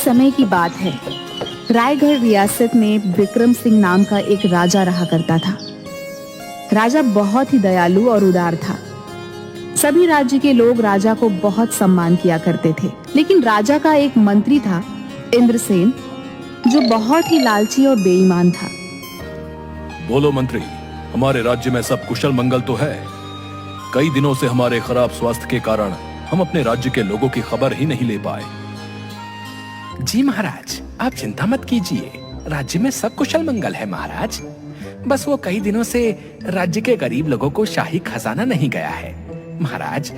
समय की बात है। रायगढ़ रियासत में विक्रम सिंह नाम का एक राजा रहा करता था। राजा बहुत ही दयालु और उदार था। सभी राज्य के लोग राजा को बहुत सम्मान किया करते थे। लेकिन राजा का एक मंत्री था, इंद्रसेन, जो बहुत ही लालची और बेईमान था। बोलो मंत्री, हमारे राज्य में सब कुशल मंगल तो है? कई दिनों से हमारे खराब स्वास्थ्य के कारण हम अपने राज्य के लोगों की खबर ही नहीं ले पाए। जी महाराज, आप चिंता मत कीजिए, राज्य में सब कुशल मंगल है महाराज। बस वो कई दिनों से राज्य के गरीब लोगों को शाही खजाना नहीं गया है। महाराज,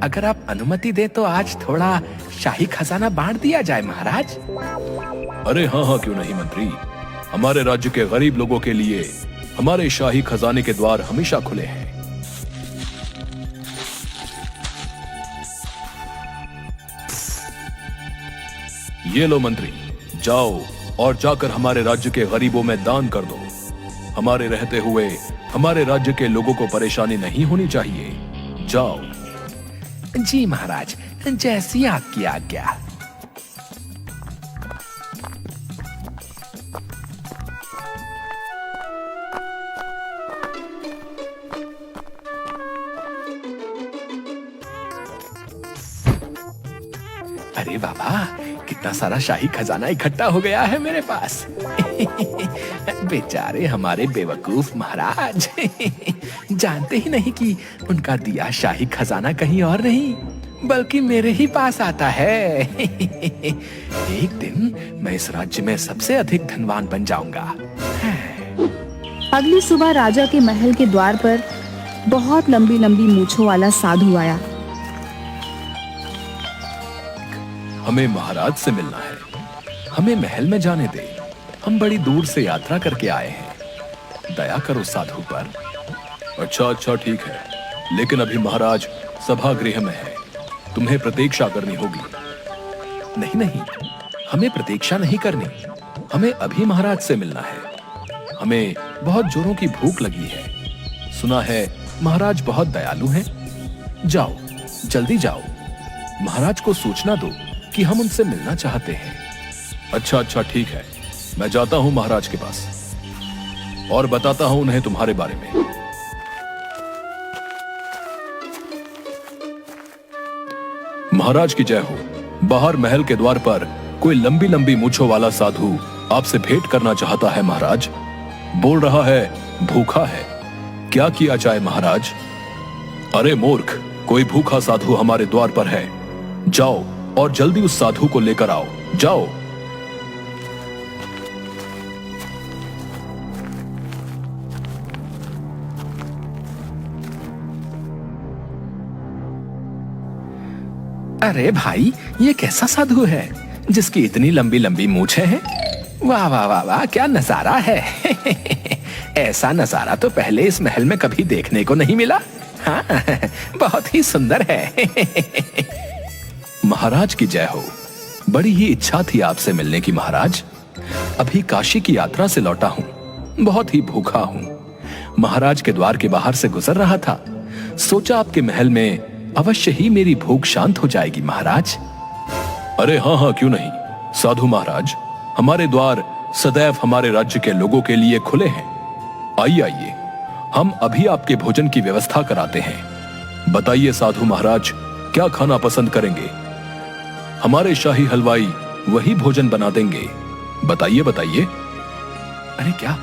अगर आप अनुमति दें तो आज थोड़ा शाही खजाना बांट दिया जाए महाराज। अरे हाँ हाँ, क्यों नहीं मंत्री। हमारे राज्य के गरीब लोगों के लिए हमारे शाही खजाने के द्वार हमेशा खुले हैं। ये लो मंत्री, जाओ और जाकर हमारे राज्य के गरीबों में दान कर दो। हमारे रहते हुए हमारे राज्य के लोगों को परेशानी नहीं होनी चाहिए। जाओ। जी महाराज, जैसी आपकी आज्ञा। अरे बाबा, कितना सारा शाही खजाना इकट्ठा हो गया है मेरे पास। बेचारे हमारे बेवकूफ महाराज जानते ही नहीं कि उनका दिया शाही खजाना कहीं और नहीं बल्कि मेरे ही पास आता है। एक दिन मैं इस राज्य में सबसे अधिक धनवान बन जाऊंगा। अगली सुबह राजा के महल के द्वार पर बहुत लंबी लंबी मूंछों वाला साधु आया। हमें महाराज से मिलना है, हमें महल में जाने दे। हम बड़ी दूर से यात्रा करके आए हैं, दया करो साधु पर। अच्छा ठीक है, लेकिन अभी महाराज सभागृह में है, तुम्हें प्रतीक्षा करनी होगी। नहीं, हमें प्रतीक्षा नहीं करनी, हमें अभी महाराज से मिलना है। हमें बहुत जोरों की भूख लगी है। सुना है महाराज बहुत दयालु हैं। जाओ, जल्दी जाओ, महाराज को सूचना दो कि हम उनसे मिलना चाहते हैं। अच्छा ठीक है, मैं जाता हूं महाराज के पास और बताता हूं उन्हें तुम्हारे बारे में। महाराज की जय हो। बाहर महल के द्वार पर कोई लंबी लंबी मूंछों वाला साधु आपसे भेंट करना चाहता है महाराज। बोल रहा है भूखा है, क्या किया जाए महाराज? अरे मूर्ख, कोई भूखा साधु हमारे द्वार पर है। जाओ और जल्दी उस साधु को लेकर आओ, जाओ। अरे भाई, ये कैसा साधु है जिसकी इतनी लंबी लंबी मूंछें हैं? वाह वाह वाह वाह, क्या नजारा है। ऐसा नजारा तो पहले इस महल में कभी देखने को नहीं मिला। हाँ, बहुत ही सुंदर है। महाराज की जय हो। बड़ी ही इच्छा थी आपसे मिलने की महाराज। अभी काशी की यात्रा से लौटा हूं, बहुत ही भूखा हूं। महाराज के द्वार के बाहर से गुजर रहा था, सोचा आपके महल में अवश्य ही मेरी भूख शांत हो जाएगी महाराज। अरे हाँ, क्यों नहीं। साधु महाराज, हमारे द्वार सदैव हमारे राज्य के लोगों के लिए खुले हैं। आइए, हम अभी आपके भोजन की व्यवस्था कराते हैं। बताइए साधु महाराज, क्या खाना पसंद करेंगे? हमारे शाही हलवाई वही भोजन बना देंगे। बताइए। अरे क्या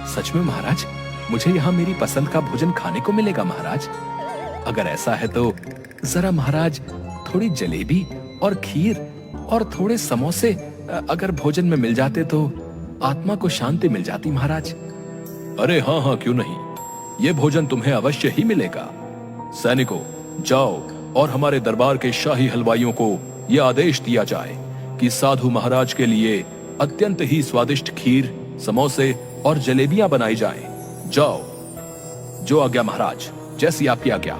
सच में महाराज, मुझे यहाँ मेरी पसंद का भोजन खाने को मिलेगा महाराज? अगर ऐसा है तो जरा महाराज थोड़ी जलेबी और खीर और थोड़े समोसे अगर भोजन में मिल जाते तो आत्मा को शांति मिल जाती महाराज। अरे हाँ, क्यों नहीं। ये भोजन तुम्हें अवश्य ही मिलेगा। सैनिकों, जाओ और हमारे दरबार के शाही हलवाइयों को यह आदेश दिया जाए कि साधु महाराज के लिए अत्यंत ही स्वादिष्ट खीर, समोसे और जलेबियां बनाई जाएं। जाओ। जो आज्ञा महाराज, जैसी आपकी आज्ञा।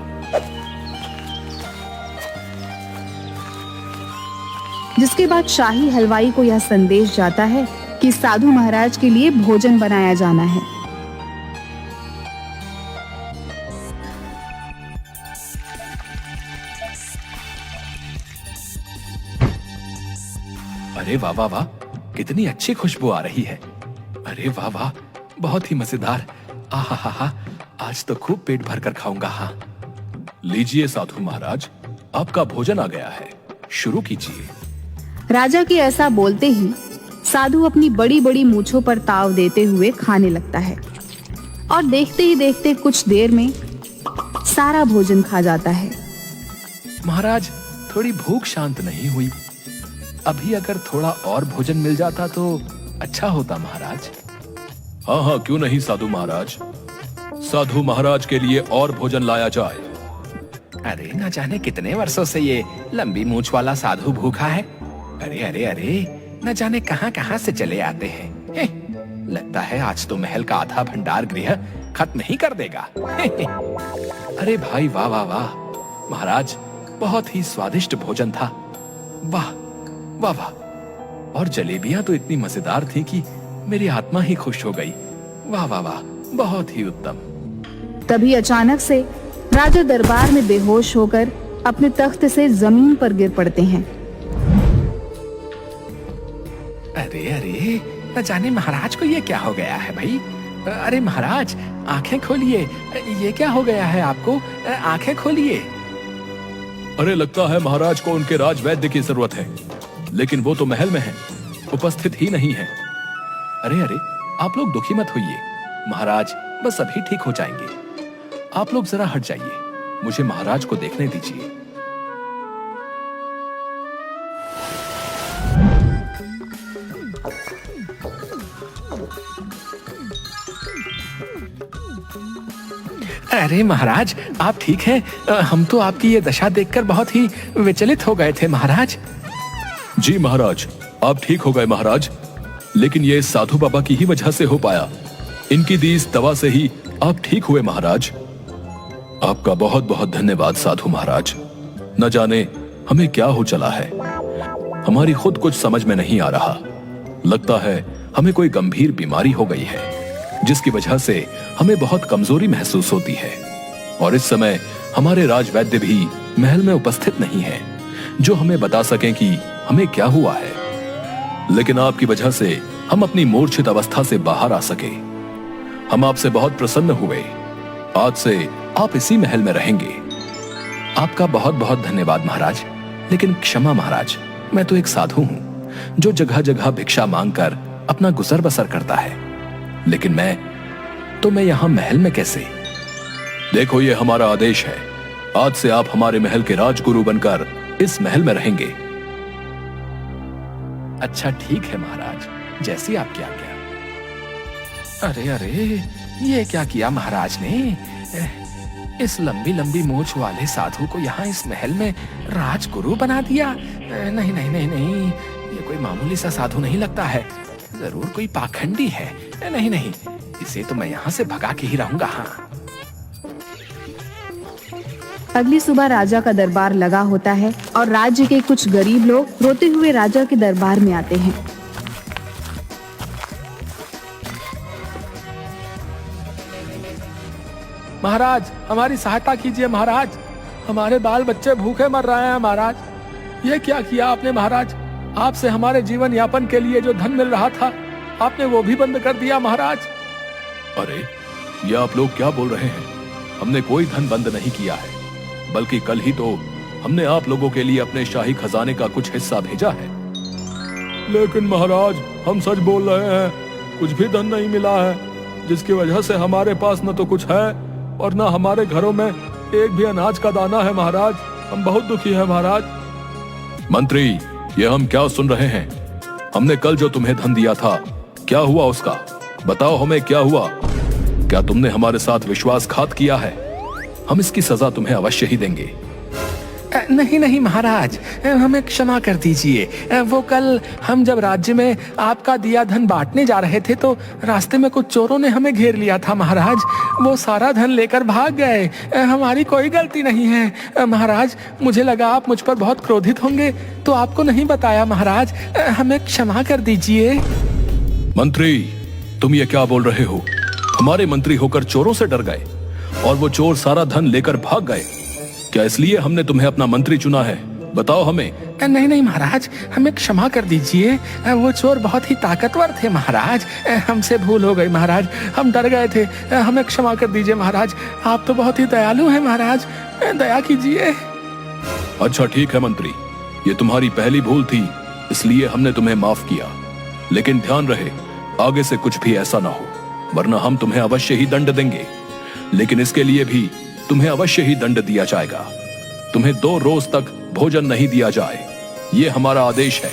जिसके बाद शाही हलवाई को यह संदेश जाता है कि साधु महाराज के लिए भोजन बनाया जाना है। अरे वाह वाह वाह, कितनी अच्छी खुशबू आ रही है। अरे वाह वाह, बहुत ही मजेदार। आहा हा हा, आज तो खूब पेट भर कर खाऊंगा। हाँ, लीजिए साधु महाराज, आपका भोजन आ गया है, शुरू कीजिए। राजा के ऐसा बोलते ही साधु अपनी बड़ी बड़ी मूंछों पर ताव देते हुए खाने लगता है और देखते ही देखते कुछ देर में सारा भोजन खा जाता है। महाराज, थोड़ी भूख शांत नहीं हुई। अभी अगर थोड़ा और भोजन मिल जाता तो अच्छा होता महाराज। हाँ हाँ, क्यों नहीं साधु महाराज, साधु महाराज के लिए और भोजन लाया जाए। अरे न जाने कितने वर्षों से ये लंबी मूंछ वाला साधु भूखा है। अरे अरे अरे, न जाने कहां कहां से चले आते हैं। लगता है आज तो महल का आधा भंडार गृह खत्म नहीं कर देगा। अरे भाई वाह वाह वाह, महाराज बहुत ही स्वादिष्ट भोजन था। वाह वाह वाह, और जलेबियां तो इतनी मजेदार थी कि मेरी आत्मा ही खुश हो गई। वाह वाह वाह, बहुत ही उत्तम। तभी अचानक से राजा दरबार में बेहोश होकर अपने तख्त से जमीन पर गिर पड़ते हैं। अरे अरे, न जाने महाराज को ये क्या हो गया है भाई। अरे महाराज, आंखें खोलिए, ये क्या हो गया है आपको, आंखें खोलिए। अरे लगता है महाराज को उनके राजवैद्य की जरूरत है, लेकिन वो तो महल में है, उपस्थित ही नहीं है। अरे अरे, आप लोग दुखी मत होइए, महाराज बस अभी ठीक हो जाएंगे। आप लोग जरा हट जाइए, मुझे महाराज को देखने दीजिए। अरे महाराज, आप ठीक हैं? हम तो आपकी ये दशा देखकर बहुत ही विचलित हो गए थे महाराज। जी महाराज, आप ठीक हो गए महाराज, लेकिन ये साधु बाबा की ही वजह से हो पाया। इनकी दी इस दवा से ही आप ठीक हुए महाराज। आपका बहुत बहुत धन्यवाद साधु महाराज। न जाने हमें क्या हो चला है, हमारी खुद कुछ समझ में नहीं आ रहा। लगता है हमें कोई गंभीर बीमारी हो गई है, जिसकी वजह से हमें बहुत कमजोरी महसूस होती है। और इस समय हमारे राजवैद्य भी महल में उपस्थित नहीं है, जो हमें बता सकें कि हमें क्या हुआ है। लेकिन आपकी वजह से हम अपनी मूर्छित अवस्था से बाहर आ सके। हम आपसे बहुत प्रसन्न हुए। आज से आप इसी महल में रहेंगे। आपका बहुत बहुत धन्यवाद महाराज। लेकिन क्षमा महाराज, मैं तो एक साधु हूं, जो जगह जगह भिक्षा मांगकर अपना गुजर बसर करता है। लेकिन मैं यहां महल में कैसे? देखो, ये हमारा आदेश है। आज से आप हमारे महल के राजगुरु बनकर इस महल में रहेंगे। अच्छा ठीक है महाराज, जैसी आपकी आज्ञा। अरे अरे, ये क्या किया महाराज ने? इस लंबी लंबी मूंछ वाले साधु को यहाँ इस महल में राजगुरु बना दिया। नहीं नहीं नहीं नहीं, ये कोई मामूली सा साधु नहीं लगता है, जरूर कोई पाखंडी है। नहीं नहीं, इसे तो मैं यहाँ से भगा के ही रहूंगा। हाँ। अगली सुबह राजा का दरबार लगा होता है और राज्य के कुछ गरीब लोग रोते हुए राजा के दरबार में आते हैं। महाराज, हमारी सहायता कीजिए महाराज, हमारे बाल बच्चे भूखे मर रहे हैं महाराज। ये क्या किया आपने महाराज? आपसे हमारे जीवन यापन के लिए जो धन मिल रहा था, आपने वो भी बंद कर दिया महाराज। अरे, ये आप लोग क्या बोल रहे हैं? हमने कोई धन बंद नहीं किया है, बल्कि कल ही तो हमने आप लोगों के लिए अपने शाही खजाने का कुछ हिस्सा भेजा है। लेकिन महाराज, हम सच बोल रहे हैं, कुछ भी धन नहीं मिला है, जिसकी वजह से हमारे पास न तो कुछ है और न हमारे घरों में एक भी अनाज का दाना है महाराज। हम बहुत दुखी हैं महाराज। मंत्री, ये हम क्या सुन रहे हैं? हमने कल जो तुम्हें धन दिया था, क्या हुआ उसका? बताओ हमें, क्या हुआ? क्या तुमने हमारे साथ विश्वासघात किया है? हम इसकी सजा तुम्हें अवश्य ही देंगे। नहीं नहीं महाराज, हमें क्षमा कर दीजिए। वो कल हम जब राज्य में आपका दिया धन बांटने जा रहे थे, तो रास्ते में कुछ चोरों ने हमें घेर लिया था महाराज। वो सारा धन लेकर भाग गए। हमारी कोई गलती नहीं है महाराज। मुझे लगा आप मुझ पर बहुत क्रोधित होंगे, तो आपको नहीं बताया महाराज। हमें क्षमा कर दीजिए। मंत्री, तुम ये क्या बोल रहे हो? हमारे मंत्री होकर चोरों से डर गए और वो चोर सारा धन लेकर भाग गए? क्या इसलिए हमने तुम्हें अपना मंत्री चुना है? बताओ हमें, नहीं नहीं महाराज, हमें क्षमा कर दीजिए, वो चोर बहुत ही ताकतवर थे महाराज, हमसे भूल हो गई महाराज, हम डर गए थे, हमें क्षमा कर दीजिए महाराज, आप तो बहुत ही दयालु हैं महाराज, दया कीजिए। अच्छा ठीक है मंत्री, ये तुम्हारी पहली भूल थी, इसलिए हमने तुम्हें माफ किया, लेकिन ध्यान रहे आगे से कुछ भी ऐसा ना हो, वरना हम तुम्हें अवश्य ही दंड देंगे। लेकिन इसके लिए भी तुम्हें अवश्य ही दंड दिया जाएगा। तुम्हें 2 रोज तक भोजन नहीं दिया जाए, ये हमारा आदेश है।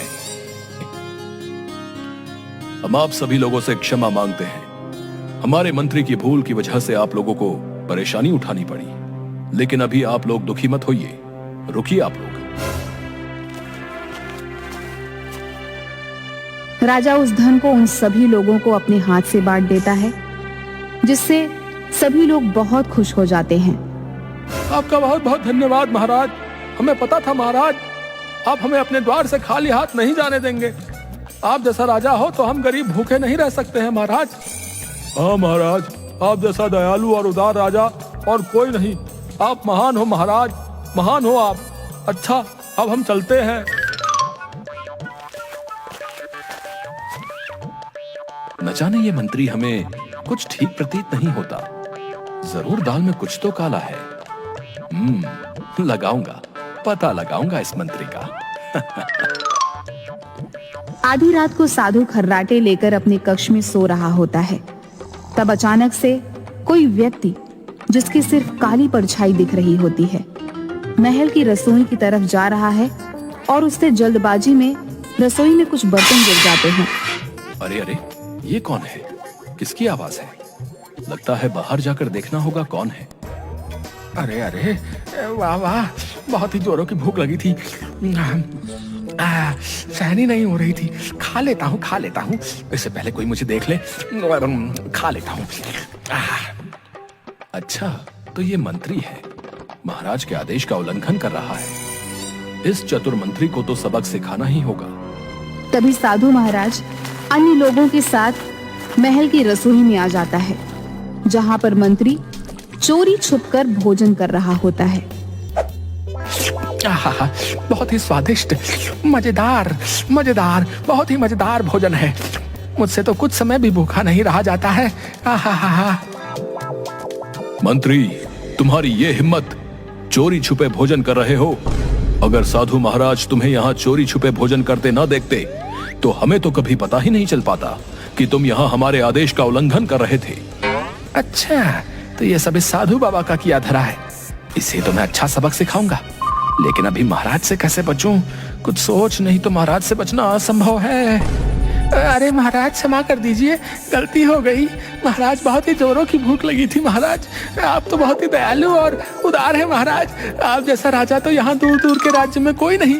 हम आप सभी लोगों से क्षमा मांगते हैं। हमारे मंत्री की भूल की वजह से आप लोगों को परेशानी उठानी पड़ी, लेकिन अभी आप लोग दुखी मत होइए, रुकिए आप लोग। राजा उस धन को उन सभी लोगों को अपने हाथ से बांट देता है, जिससे सभी लोग बहुत खुश हो जाते हैं। आपका बहुत बहुत धन्यवाद महाराज, हमें पता था महाराज, आप हमें अपने द्वार से खाली हाथ नहीं जाने देंगे। आप जैसा राजा हो तो हम गरीब भूखे नहीं रह सकते हैं महाराज। हाँ महाराज, आप जैसा दयालु और उदार राजा और कोई नहीं, आप महान हो महाराज, महान हो आप। अच्छा अब हम चलते हैं। न जाने ये मंत्री हमें कुछ ठीक प्रतीत नहीं होता, जरूर दाल में कुछ तो काला है। लगाऊंगा, पता लगाऊंगा इस मंत्री का। आधी रात को साधु खर्राटे लेकर अपने कक्ष में सो रहा होता है। तब अचानक से कोई व्यक्ति, जिसकी सिर्फ काली परछाई दिख रही होती है, महल की रसोई की तरफ जा रहा है और उससे जल्दबाजी में रसोई में कुछ बर्तन गिर जाते हैं। अरे अरे, ये कौन है? किसकी आवाज है? लगता है बाहर जाकर देखना होगा कौन है। अरे अरे, वाह वाह, बहुत ही जोरों की भूख लगी थी, सहनी नहीं हो रही थी। खा लेता हूँ, इससे पहले कोई मुझे देख ले, खा लेता हूँ। अच्छा, तो ये मंत्री है, महाराज के आदेश का उल्लंघन कर रहा है। इस चतुर मंत्री को तो सबक सिखाना ही होगा। तभी साधु महाराज अन्य लोगों के साथ महल की रसोई में आ जाता है, जहाँ पर मंत्री चोरी छुपकर भोजन कर रहा होता है। बहुत ही स्वादिष्ट, मजेदार, बहुत ही मजेदार भोजन है। मुझसे तो कुछ समय भी भूखा नहीं रहा जाता है। मंत्री, तुम्हारी ये हिम्मत, चोरी छुपे भोजन कर रहे हो। अगर साधु महाराज तुम्हें यहाँ चोरी छुपे भोजन करते न देखते तो हमें तो कभी पता ही नहीं चल पाता कि तुम यहाँ हमारे आदेश का उल्लंघन कर रहे थे। अच्छा, तो ये सब इस साधु बाबा का किया धरा है, इसे तो मैं अच्छा सबक सिखाऊंगा। लेकिन अभी महाराज से कैसे बचूं? कुछ सोच, नहीं तो महाराज से बचना असंभव है। अरे महाराज, क्षमा कर दीजिए, गलती हो गई। महाराज, बहुत ही जोरों की भूख लगी थी महाराज। आप तो बहुत ही दयालु और उदार है महाराज। आप जैसा राजा तो यहाँ दूर दूर के राज्य में कोई नहीं।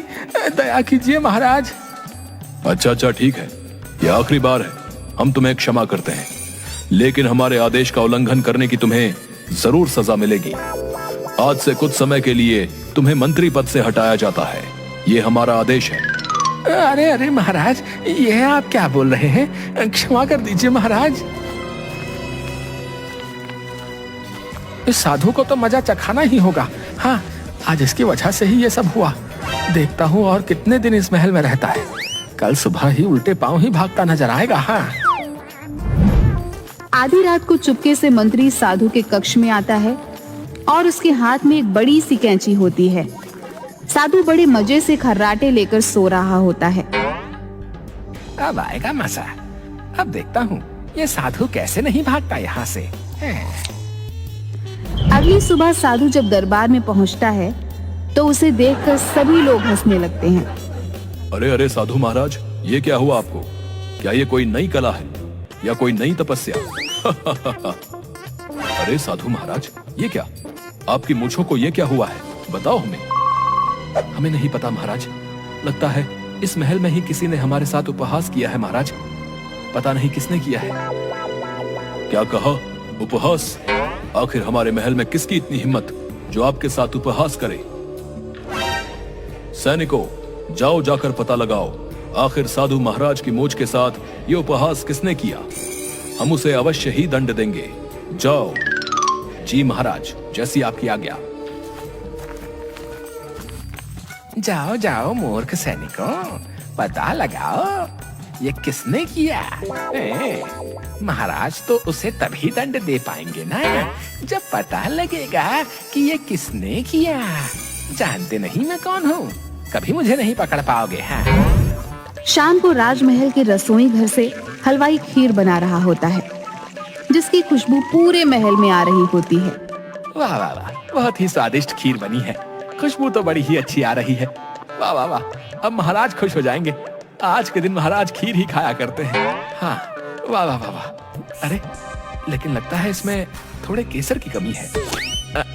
दया कीजिए महाराज। अच्छा ठीक है, ये आखिरी बार है, हम तुम्हें क्षमा करते हैं, लेकिन हमारे आदेश का उल्लंघन करने की तुम्हें जरूर सजा मिलेगी। आज से कुछ समय के लिए तुम्हें मंत्री पद से हटाया जाता है, ये हमारा आदेश है। अरे अरे महाराज, ये आप क्या बोल रहे हैं? क्षमा कर दीजिए महाराज। इस साधु को तो मजा चखाना ही होगा। हाँ, आज इसकी वजह से ही ये सब हुआ। देखता हूँ और कितने दिन इस महल में रहता है। कल सुबह ही उल्टे पांव ही भागता नजर आएगा। हाँ। आधी रात को चुपके से मंत्री साधु के कक्ष में आता है और उसके हाथ में एक बड़ी सी कैंची होती है। साधु बड़े मजे से खर्राटे लेकर सो रहा होता है। अब आएगा मजा, अब देखता हूँ ये साधु कैसे नहीं भागता यहाँ से। अगली सुबह साधु जब दरबार में पहुँचता है तो उसे देखकर सभी लोग हंसने लगते हैं। अरे अरे साधु महाराज, ये क्या हुआ आपको? क्या ये कोई नई कला है या कोई नई तपस्या? अरे साधु महाराज, ये क्या, आपकी मूंछों को ये क्या हुआ है? बताओ हमें। हमें नहीं पता महाराज, लगता है इस महल में ही किसी ने हमारे साथ उपहास किया है महाराज। पता नहीं किसने किया है। क्या कहा? उपहास? आखिर हमारे महल में किसकी इतनी हिम्मत जो आपके साथ उपहास करे? सैनिकों, जाओ जाकर पता लगाओ, आखिर साधु महाराज की मूंछ के साथ ये उपहास किसने किया। हम उसे अवश्य ही दंड देंगे। जाओ। जी महाराज, जैसी आपकी आज्ञा। जाओ जाओ मूर्ख सैनिकों, पता लगाओ ये किसने किया। महाराज तो उसे तभी दंड दे पाएंगे ना जब पता लगेगा कि ये किसने किया। जानते नहीं मैं कौन हूँ, कभी मुझे नहीं पकड़ पाओगे। हाँ। शाम को राजमहल के रसोई घर से हलवाई खीर बना रहा होता है, जिसकी खुशबू पूरे महल में आ रही होती है। वाह वाह वाह, बहुत ही स्वादिष्ट खीर बनी है, खुशबू तो बड़ी ही अच्छी आ रही है। वाह वाह वाह, अब महाराज खुश हो जाएंगे। आज के दिन महाराज खीर ही खाया करते हैं। हाँ, वाह वाह वाह वाह। अरे लेकिन लगता है इसमें थोड़े केसर की कमी है।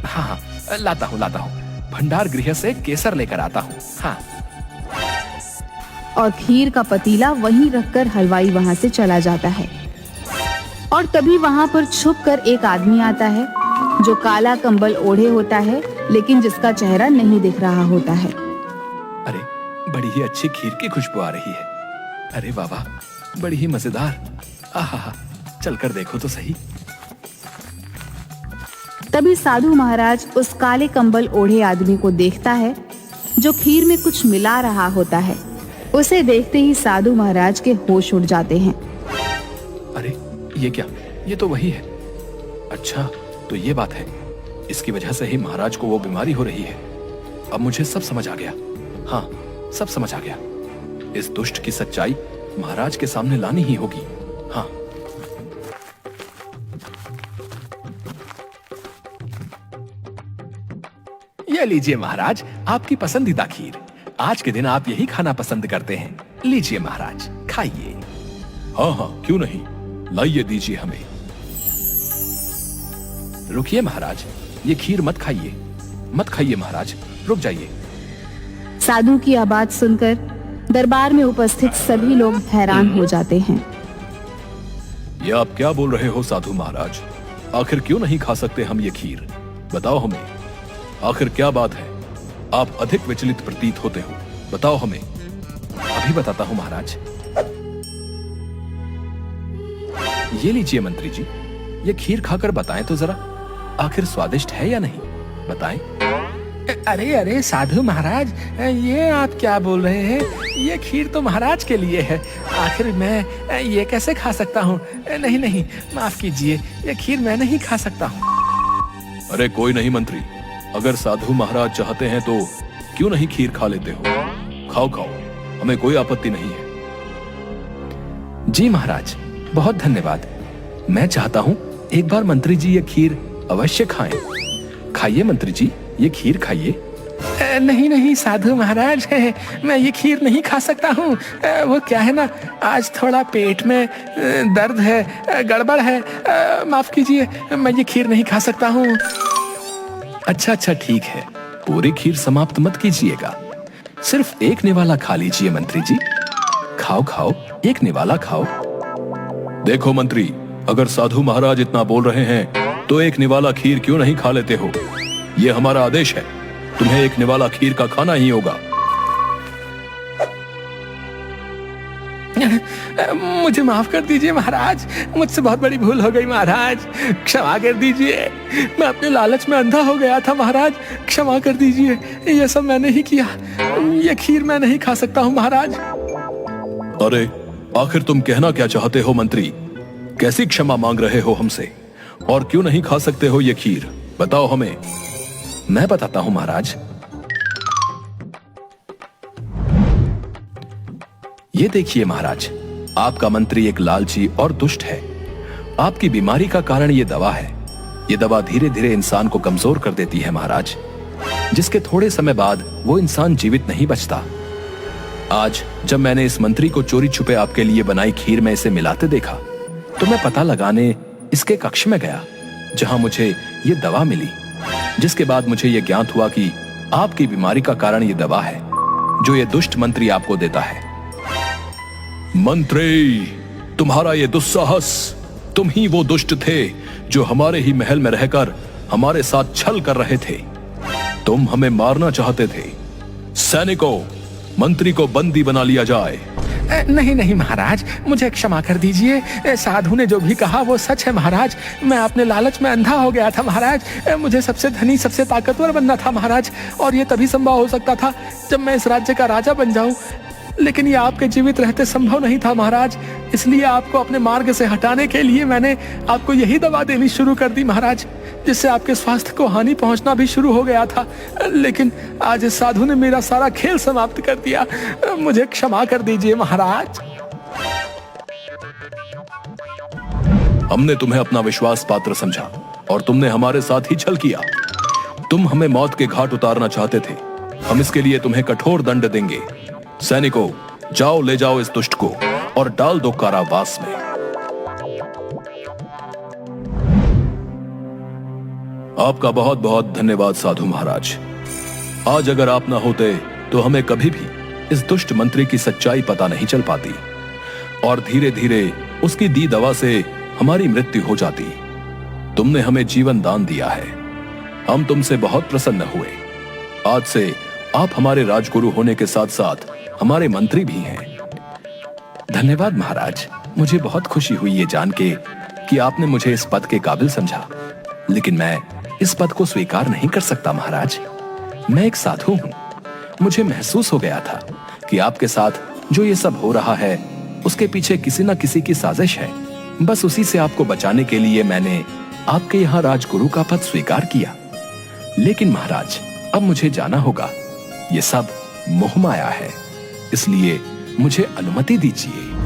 हाँ हाँ, लाता हूँ भंडार गृह से केसर लेकर आता हूँ। हाँ। और खीर का पतीला वहीं रखकर हलवाई वहां से चला जाता है। और तभी वहां पर छुपकर एक आदमी आता है जो काला कंबल ओढ़े होता है, लेकिन जिसका चेहरा नहीं दिख रहा होता है। अरे बड़ी ही अच्छी खीर की खुशबू आ रही है। अरे वाह वाह, बड़ी ही मजेदार। आहा, चलकर देखो तो सही। तभी साधु महाराज उस काले कंबल ओढ़े आदमी को देखता है जो खीर में कुछ मिला रहा होता है। उसे देखते ही साधु महाराज के होश उड़ जाते हैं। अरे ये क्या, ये तो वही है। अच्छा तो ये बात है, इसकी वजह से ही महाराज को वो बीमारी हो रही है। अब मुझे सब समझ आ गया। हाँ, सब समझ आ गया। इस दुष्ट की सच्चाई महाराज के सामने लानी ही होगी। हाँ। ये लीजिए महाराज, आपकी पसंदीदा खीर। आज के दिन आप यही खाना पसंद करते हैं। लीजिए महाराज, खाइए। हाँ हाँ, क्यों नहीं, लाइए दीजिए हमें। रुकिए महाराज, ये खीर मत खाइए महाराज, रुक जाइए। साधु की यह बात सुनकर दरबार में उपस्थित सभी लोग हैरान हो जाते हैं। ये आप क्या बोल रहे हो साधु महाराज? आखिर क्यों नहीं खा सकते हम ये खीर? बताओ हमें, आखिर क्या बात है? आप अधिक विचलित प्रतीत होते हो, बताओ हमें। अभी बताता हूँ महाराज। ये लीजिए मंत्री जी, ये खीर खाकर बताएं तो जरा, आखिर स्वादिष्ट है या नहीं, बताएं। अरे अरे साधु महाराज, ये आप क्या बोल रहे हैं? ये खीर तो महाराज के लिए है, आखिर मैं ये कैसे खा सकता हूँ? नहीं नहीं, माफ कीजिए, ये खीर मैं नहीं खा सकता हूँ। अरे कोई नहीं मंत्री, अगर साधु महाराज चाहते हैं तो क्यों नहीं खीर खा लेते हो? खाओ खाओ, हमें कोई आपत्ति नहीं है। जी महाराज, बहुत धन्यवाद। मैं चाहता हूँ एक बार मंत्री जी ये खीर अवश्य खाएं। खाइए मंत्री जी, ये खीर खाइए। नहीं नहीं साधु महाराज, मैं ये खीर नहीं खा सकता हूँ। वो क्या है ना, आज थोड़ा पेट में दर्द है, गड़बड़ है, माफ कीजिए, मैं ये खीर नहीं खा सकता हूँ। अच्छा अच्छा ठीक है, पूरी खीर समाप्त मत कीजिएगा, सिर्फ एक निवाला खा लीजिए मंत्री जी। खाओ खाओ, एक निवाला खाओ। देखो मंत्री, अगर साधु महाराज इतना बोल रहे हैं तो एक निवाला खीर क्यों नहीं खा लेते हो? ये हमारा आदेश है, तुम्हें एक निवाला खीर का खाना ही होगा। मुझे माफ कर दीजिए महाराज, मुझसे बहुत बड़ी भूल हो गई महाराज, क्षमा कर दीजिए। मैं अपने लालच में अंधा हो गया था महाराज, क्षमा कर दीजिए, ये सब मैंने ही किया। ये खीर मैं नहीं खा सकता हूँ महाराज। अरे आखिर तुम कहना क्या चाहते हो मंत्री? कैसी क्षमा मांग रहे हो हमसे, और क्यों नहीं खा सकते हो ये खीर, बताओ हमें। मैं बताता हूँ महाराज। ये देखिए महाराज, आपका मंत्री एक लालची और दुष्ट है। आपकी बीमारी का कारण ये दवा है। ये दवा धीरे धीरे इंसान को कमजोर कर देती है महाराज, जिसके थोड़े समय बाद वो इंसान जीवित नहीं बचता। आज जब मैंने इस मंत्री को चोरी छुपे आपके लिए बनाई खीर में इसे मिलाते देखा, तो मैं पता लगाने इसके कक्ष में गया, जहां मुझे ये दवा मिली। जिसके बाद मुझे ये ज्ञात हुआ कि आपकी बीमारी का कारण ये दवा है जो ये दुष्ट मंत्री आपको देता है। मंत्री, तुम्हारा ये दुस्साहस, तुम ही वो दुष्ट थे जो हमारे ही महल में रहकर हमारे साथ छल कर रहे थे। तुम हमें मारना चाहते थे। सैनिकों, मंत्री को बंदी बना लिया जाए। नहीं नहीं महाराज, मुझे क्षमा कर दीजिए। साधु ने जो भी कहा वो सच है महाराज। मैं अपने लालच में अंधा हो गया था महाराज। मुझे सबसे धनी, सबसे ताकतवर बनना था महाराज, और ये तभी संभव हो सकता था जब मैं इस राज्य का राजा बन जाऊं। लेकिन ये आपके जीवित रहते संभव नहीं था महाराज। इसलिए आपको अपने मार्ग से हटाने के लिए मैंने आपको यही दवा देनी शुरू कर दी महाराज, जिससे आपके स्वास्थ्य को हानि पहुंचना भी शुरू हो गया था। लेकिन आज इस साधु ने मेरा सारा खेल समाप्त कर दिया। मुझे क्षमा कर दीजिए महाराज। हमने तुम्हें अपना विश्वास पात्र समझा और तुमने हमारे साथ ही छल किया। तुम हमें मौत के घाट उतारना चाहते थे। हम इसके लिए तुम्हें कठोर दंड देंगे। सैनिकों, जाओ ले जाओ इस दुष्ट को और डाल दो कारावास में। आपका बहुत बहुत धन्यवाद साधु महाराज। आज अगर आप ना होते तो हमें कभी भी इस दुष्ट मंत्री की सच्चाई पता नहीं चल पाती और धीरे धीरे उसकी दी दवा से हमारी मृत्यु हो जाती। तुमने हमें जीवन दान दिया है। हम तुमसे बहुत प्रसन्न हुए। आज से आप हमारे राजगुरु होने के साथ साथ हमारे मंत्री भी हैं। धन्यवाद महाराज। मुझे बहुत खुशी हुई ये जान के कि आपने मुझे इस पद के काबिल समझा। लेकिन मैं इस पद को स्वीकार नहीं कर सकता महाराज। मैं एक साधु हूं। मुझे महसूस हो गया था कि आपके साथ जो ये सब हो रहा है उसके पीछे किसी न किसी की साजिश है। बस उसी से आपको बचाने के लिए मैंने आपके यहाँ राजगुरु का पद स्वीकार किया। लेकिन महाराज, अब मुझे जाना होगा। ये सब मोह माया है, इसलिए मुझे अनुमति दीजिए।